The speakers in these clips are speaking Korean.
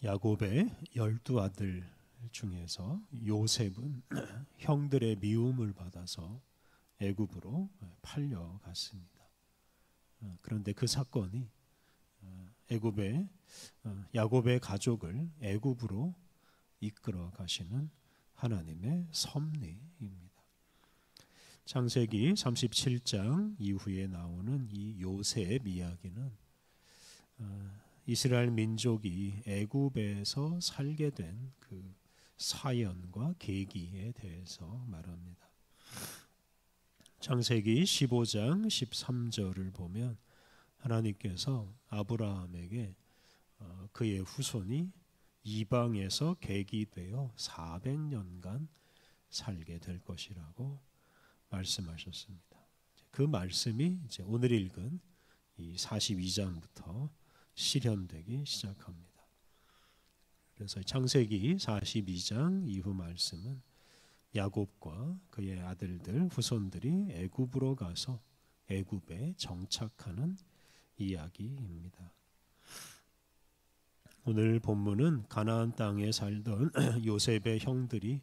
야곱의 12아들 중에서 요셉은 형들의 미움을 받아서 애굽으로 팔려갔습니다. 그런데 그 사건이 야곱의 가족을 애굽으로 이끌어 가시는 하나님의 섭리입니다. 창세기 37장 이후에 나오는 이 요셉 이야기는 이스라엘 민족이 애굽에서 살게 된 그 사연과 계기에 대해서 말합니다. 창세기 15장 13절을 보면 하나님께서 아브라함에게 그의 후손이 이방에서 계기되어 400년간 살게 될 것이라고 말씀하셨습니다. 그 말씀이 이제 오늘 읽은 이 42장부터 실현되기 시작합니다. 그래서 창세기 42장 이후 말씀은 야곱과 그의 아들들 후손들이 애굽으로 가서 애굽에 정착하는 이야기입니다. 오늘 본문은 가나안 땅에 살던 요셉의 형들이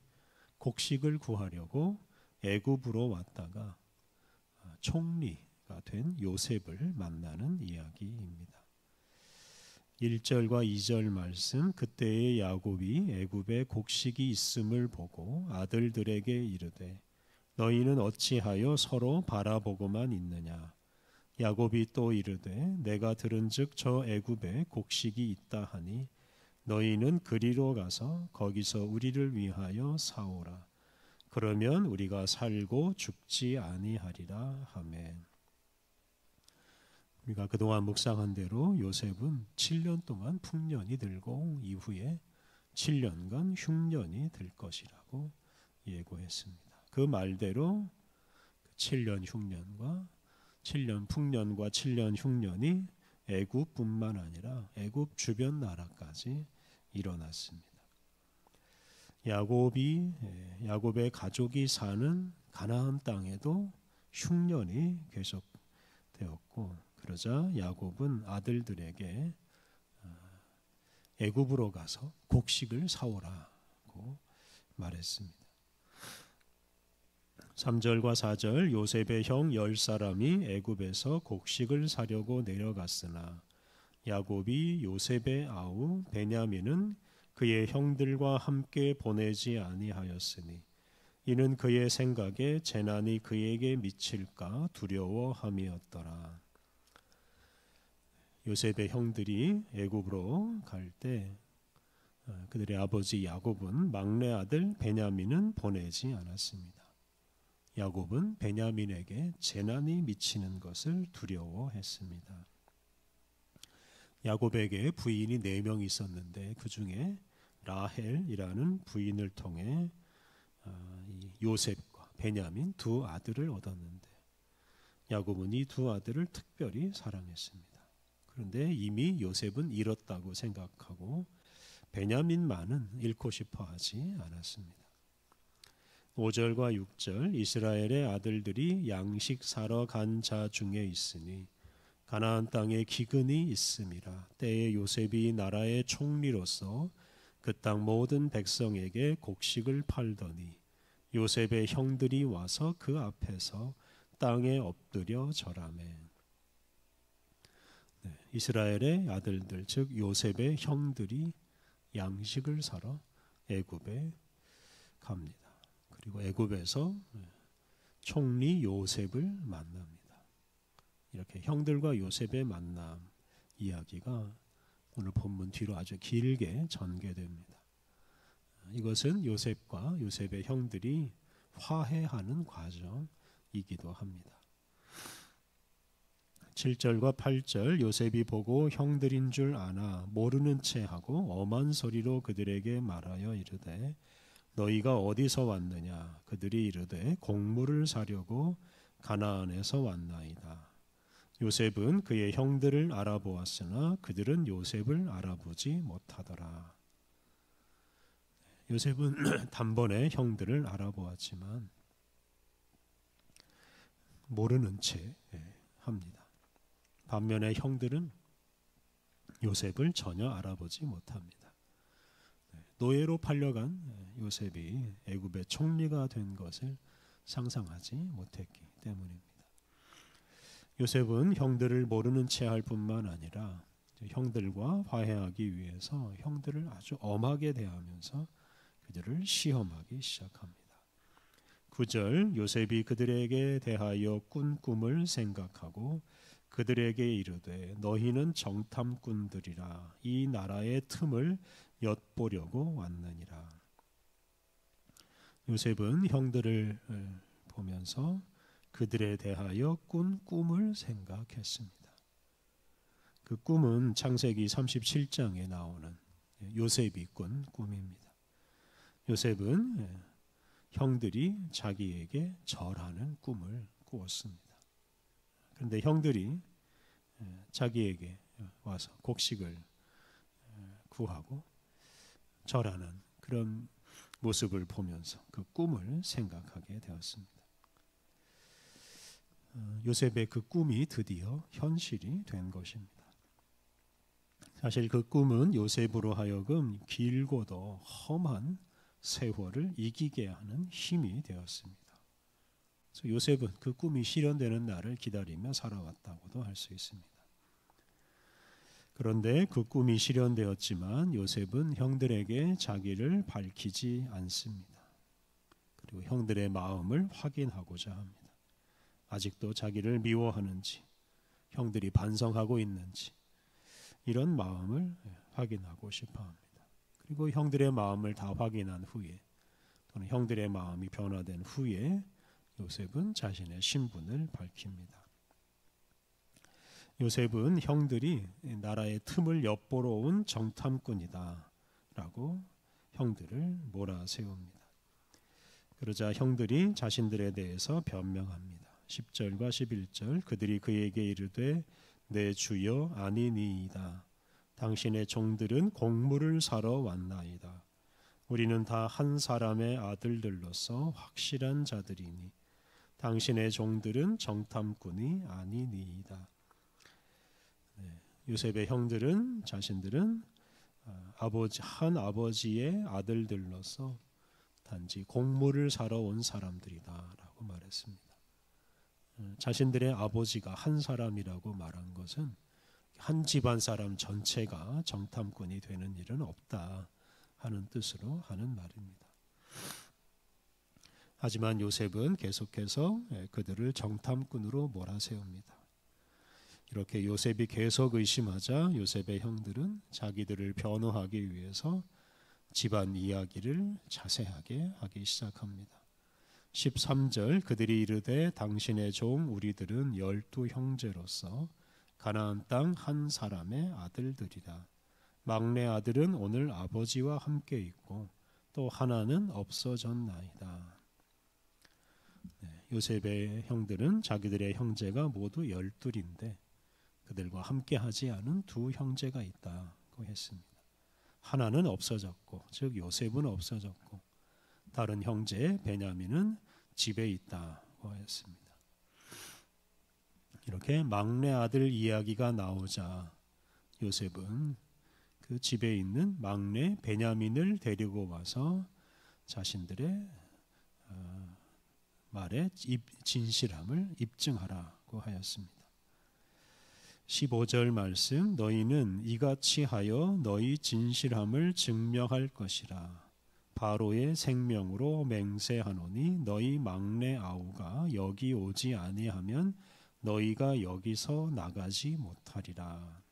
곡식을 구하려고 애굽으로 왔다가 총리가 된 요셉을 만나는 이야기입니다. 1절과 2절 말씀, 그때의 야곱이 애굽에 곡식이 있음을 보고 아들들에게 이르되 너희는 어찌하여 서로 바라보고만 있느냐. 야곱이 또 이르되 내가 들은즉 저 애굽에 곡식이 있다 하니 너희는 그리로 가서 거기서 우리를 위하여 사오라. 그러면 우리가 살고 죽지 아니하리라 하매. 우리가 그동안 묵상한 대로 요셉은 7년 동안 풍년이 들고 이후에 7년간 흉년이 들 것이라고 예고했습니다. 그 말대로 7년 흉년과 7년 풍년과 7년 흉년이 애굽뿐만 아니라 애굽 주변 나라까지 일어났습니다. 야곱의 가족이 사는 가나안 땅에도 흉년이 계속되었고, 그러자 야곱은 아들들에게 애굽으로 가서 곡식을 사오라고 말했습니다. 3절과 4절, 요셉의 형 10사람이 애굽에서 곡식을 사려고 내려갔으나 야곱이 요셉의 아우 베냐민은 그의 형들과 함께 보내지 아니하였으니 이는 그의 생각에 재난이 그에게 미칠까 두려워함이었더라. 요셉의 형들이 애굽으로 갈 때 그들의 아버지 야곱은 막내 아들 베냐민은 보내지 않았습니다. 야곱은 베냐민에게 재난이 미치는 것을 두려워했습니다. 야곱에게 부인이 4명 있었는데 그 중에 라헬이라는 부인을 통해 요셉과 베냐민 2 아들을 얻었는데 야곱은 이 2 아들을 특별히 사랑했습니다. 그런데 이미 요셉은 잃었다고 생각하고 베냐민만은 잃고 싶어 하지 않았습니다. 5절과 6절, 이스라엘의 아들들이 양식 사러 간 자 중에 있으니 가나안 땅에 기근이 있음이라. 때에 요셉이 나라의 총리로서 그 땅 모든 백성에게 곡식을 팔더니 요셉의 형들이 와서 그 앞에서 땅에 엎드려 절하매. 이스라엘의 아들들, 즉 요셉의 형들이 양식을 사러 애굽에 갑니다. 그리고 애굽에서 총리 요셉을 만납니다. 이렇게 형들과 요셉의 만남 이야기가 오늘 본문 뒤로 아주 길게 전개됩니다. 이것은 요셉과 요셉의 형들이 화해하는 과정이기도 합니다. 7절과 8절, 요셉이 보고 형들인 줄 아나 모르는 채 하고 엄한 소리로 그들에게 말하여 이르되 너희가 어디서 왔느냐. 그들이 이르되 곡물을 사려고 가나안에서 왔나이다. 요셉은 그의 형들을 알아보았으나 그들은 요셉을 알아보지 못하더라. 요셉은 단번에 형들을 알아보았지만 모르는 채 합니다. 반면에 형들은 요셉을 전혀 알아보지 못합니다. 노예로 팔려간 요셉이 애굽의 총리가 된 것을 상상하지 못했기 때문입니다. 요셉은 형들을 모르는 채 할 뿐만 아니라 형들과 화해하기 위해서 형들을 아주 엄하게 대하면서 그들을 시험하기 시작합니다. 9절 요셉이 그들에게 대하여 꾼 꿈을 생각하고 그들에게 이르되 너희는 정탐꾼들이라 이 나라의 틈을 엿보려고 왔느니라. 요셉은 형들을 보면서 그들에 대하여 꾼 꿈을 생각했습니다. 그 꿈은 창세기 37장에 나오는 요셉이 꾼 꿈입니다. 요셉은 형들이 자기에게 절하는 꿈을 꾸었습니다. 그런데 형들이 자기에게 와서 곡식을 구하고 절하는 그런 모습을 보면서 그 꿈을 생각하게 되었습니다. 요셉의 그 꿈이 드디어 현실이 된 것입니다. 사실 그 꿈은 요셉으로 하여금 길고도 험한 세월을 이기게 하는 힘이 되었습니다. 그래서 요셉은 그 꿈이 실현되는 날을 기다리며 살아왔다고도 할 수 있습니다. 그런데 그 꿈이 실현되었지만 요셉은 형들에게 자기를 밝히지 않습니다. 그리고 형들의 마음을 확인하고자 합니다. 아직도 자기를 미워하는지, 형들이 반성하고 있는지 이런 마음을 확인하고 싶어 합니다. 그리고 형들의 마음을 다 확인한 후에 또는 형들의 마음이 변화된 후에 요셉은 자신의 신분을 밝힙니다. 요셉은 형들이 나라의 틈을 엿보러 온 정탐꾼이다 라고 형들을 몰아세웁니다. 그러자 형들이 자신들에 대해서 변명합니다. 10절과 11절 그들이 그에게 이르되 내 주여 아니니이다. 당신의 종들은 곡물을 사러 왔나이다. 우리는 다 한 사람의 아들들로서 확실한 자들이니 당신의 종들은 정탐꾼이 아니니이다. 요셉의 형들은 자신들은 한 아버지의 아들들로서 단지 곡물을 사러 온 사람들이다라고 말했습니다. 자신들의 아버지가 한 사람이라고 말한 것은 한 집안 사람 전체가 정탐꾼이 되는 일은 없다 하는 뜻으로 하는 말입니다. 하지만 요셉은 계속해서 그들을 정탐꾼으로 몰아세웁니다. 이렇게 요셉이 계속 의심하자 요셉의 형들은 자기들을 변호하기 위해서 집안 이야기를 자세하게 하기 시작합니다. 13절 그들이 이르되 당신의 종 우리들은 12 형제로서 가나안 땅 한 사람의 아들들이라. 막내 아들은 오늘 아버지와 함께 있고 또 하나는 없어졌나이다. 요셉의 형들은 자기들의 형제가 모두 12인데 그들과 함께 하지 않은 2 형제가 있다고 했습니다. 하나는 없어졌고 즉 요셉은 없어졌고 다른 형제 베냐민은 집에 있다고 했습니다. 이렇게 막내 아들 이야기가 나오자 요셉은 그 집에 있는 막내 베냐민을 데리고 와서 자신들의 말의 진실함을 입증하라고 하였습니다. 15절 말씀 너희는 이같이 하여 너희 진실함을 증명할 것이라. 바로의 생명으로 맹세하노니 너희 막내 아우가 여기 오지 아니하면 너희가 여기서 나가지 못하리라.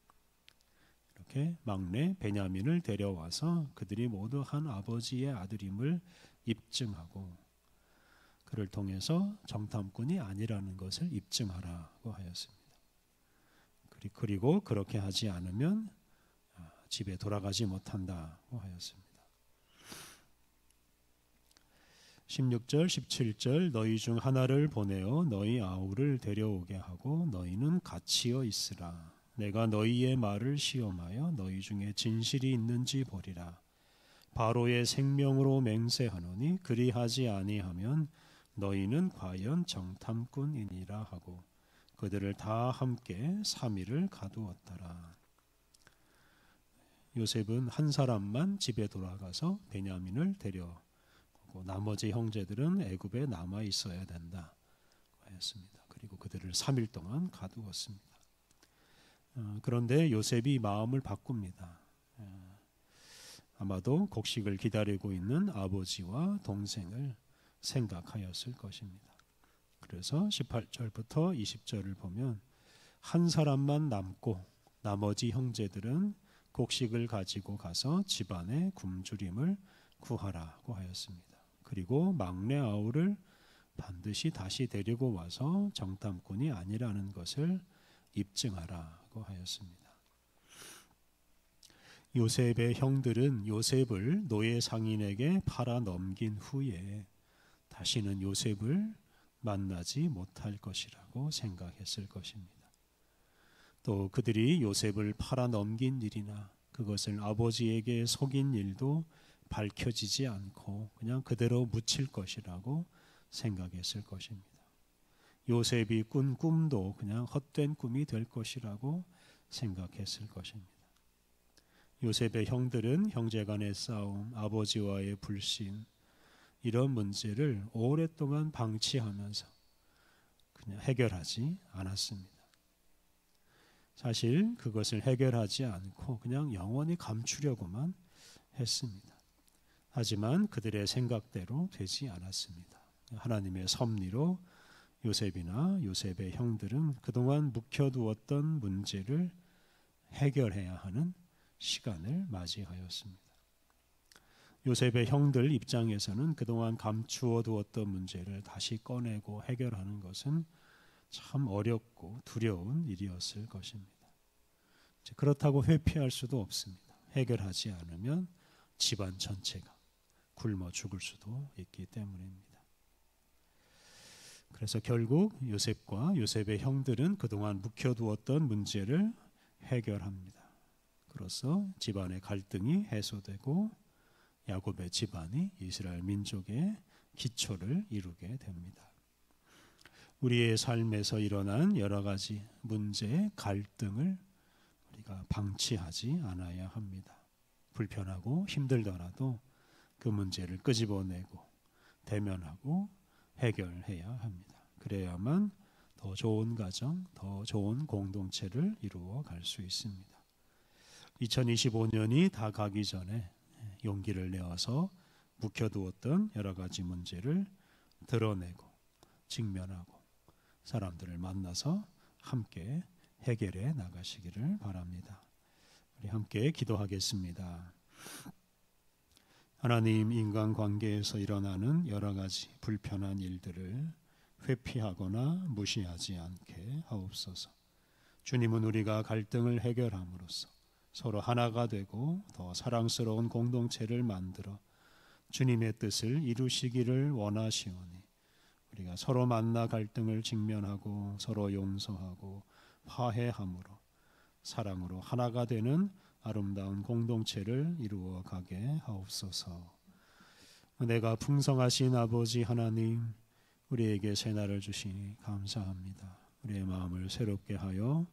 이렇게 막내 베냐민을 데려와서 그들이 모두 한 아버지의 아들임을 입증하고 그를 통해서 정탐꾼이 아니라는 것을 입증하라고 하였습니다. 그리고 그렇게 하지 않으면 집에 돌아가지 못한다고 하였습니다. 16절 17절 너희 중 하나를 보내어 너희 아우를 데려오게 하고 너희는 갇히어 있으라. 내가 너희의 말을 시험하여 너희 중에 진실이 있는지 보리라. 바로의 생명으로 맹세하노니 그리하지 아니하면 너희는 과연 정탐꾼이니라 하고 그들을 다 함께 3일을 가두었더라. 요셉은 한 사람만 집에 돌아가서 베냐민을 데려오고 나머지 형제들은 애굽에 남아 있어야 된다 하였습니다. 그리고 그들을 3일 동안 가두었습니다. 그런데 요셉이 마음을 바꿉니다. 아마도 곡식을 기다리고 있는 아버지와 동생을 생각하였을 것입니다. 그래서 18절부터 20절을 보면 한 사람만 남고 나머지 형제들은 곡식을 가지고 가서 집안의 굶주림을 구하라고 하였습니다. 그리고 막내 아우를 반드시 다시 데리고 와서 정탐꾼이 아니라는 것을 입증하라고 하였습니다. 요셉의 형들은 요셉을 노예 상인에게 팔아 넘긴 후에 다시는 요셉을 만나지 못할 것이라고 생각했을 것입니다. 또 그들이 요셉을 팔아 넘긴 일이나 그것을 아버지에게 속인 일도 밝혀지지 않고 그냥 그대로 묻힐 것이라고 생각했을 것입니다. 요셉이 꾼 꿈도 그냥 헛된 꿈이 될 것이라고 생각했을 것입니다. 요셉의 형들은 형제간의 싸움, 아버지와의 불신 이런 문제를 오랫동안 방치하면서 그냥 해결하지 않았습니다. 사실 그것을 해결하지 않고 그냥 영원히 감추려고만 했습니다. 하지만 그들의 생각대로 되지 않았습니다. 하나님의 섭리로 요셉이나 요셉의 형들은 그동안 묵혀두었던 문제를 해결해야 하는 시간을 맞이하였습니다. 요셉의 형들 입장에서는 그동안 감추어 두었던 문제를 다시 꺼내고 해결하는 것은 참 어렵고 두려운 일이었을 것입니다. 그렇다고 회피할 수도 없습니다. 해결하지 않으면 집안 전체가 굶어 죽을 수도 있기 때문입니다. 그래서 결국 요셉과 요셉의 형들은 그동안 묵혀두었던 문제를 해결합니다. 그로써 집안의 갈등이 해소되고 야곱의 집안이 이스라엘 민족의 기초를 이루게 됩니다. 우리의 삶에서 일어난 여러 가지 문제, 갈등을 우리가 방치하지 않아야 합니다. 불편하고 힘들더라도 그 문제를 끄집어내고 대면하고 해결해야 합니다. 그래야만 더 좋은 가정, 더 좋은 공동체를 이루어 갈 수 있습니다. 2025년이 다 가기 전에 용기를 내어서 묵혀두었던 여러 가지 문제를 드러내고 직면하고 사람들을 만나서 함께 해결해 나가시기를 바랍니다. 우리 함께 기도하겠습니다. 하나님, 인간관계에서 일어나는 여러 가지 불편한 일들을 회피하거나 무시하지 않게 하옵소서. 주님은 우리가 갈등을 해결함으로써 서로 하나가 되고 더 사랑스러운 공동체를 만들어 주님의 뜻을 이루시기를 원하시오니 우리가 서로 만나 갈등을 직면하고 서로 용서하고 화해함으로 사랑으로 하나가 되는 아름다운 공동체를 이루어 가게 하옵소서. 은혜가 풍성하신 아버지 하나님, 우리에게 새날을 주시니 감사합니다. 우리의 마음을 새롭게 하여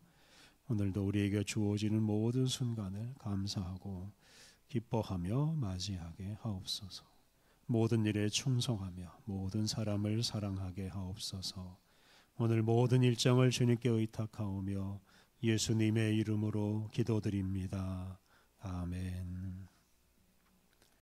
오늘도 우리에게 주어지는 모든 순간을 감사하고 기뻐하며 맞이하게 하옵소서. 모든 일에 충성하며 모든 사람을 사랑하게 하옵소서. 오늘 모든 일정을 주님께 의탁하오며 예수님의 이름으로 기도드립니다. 아멘.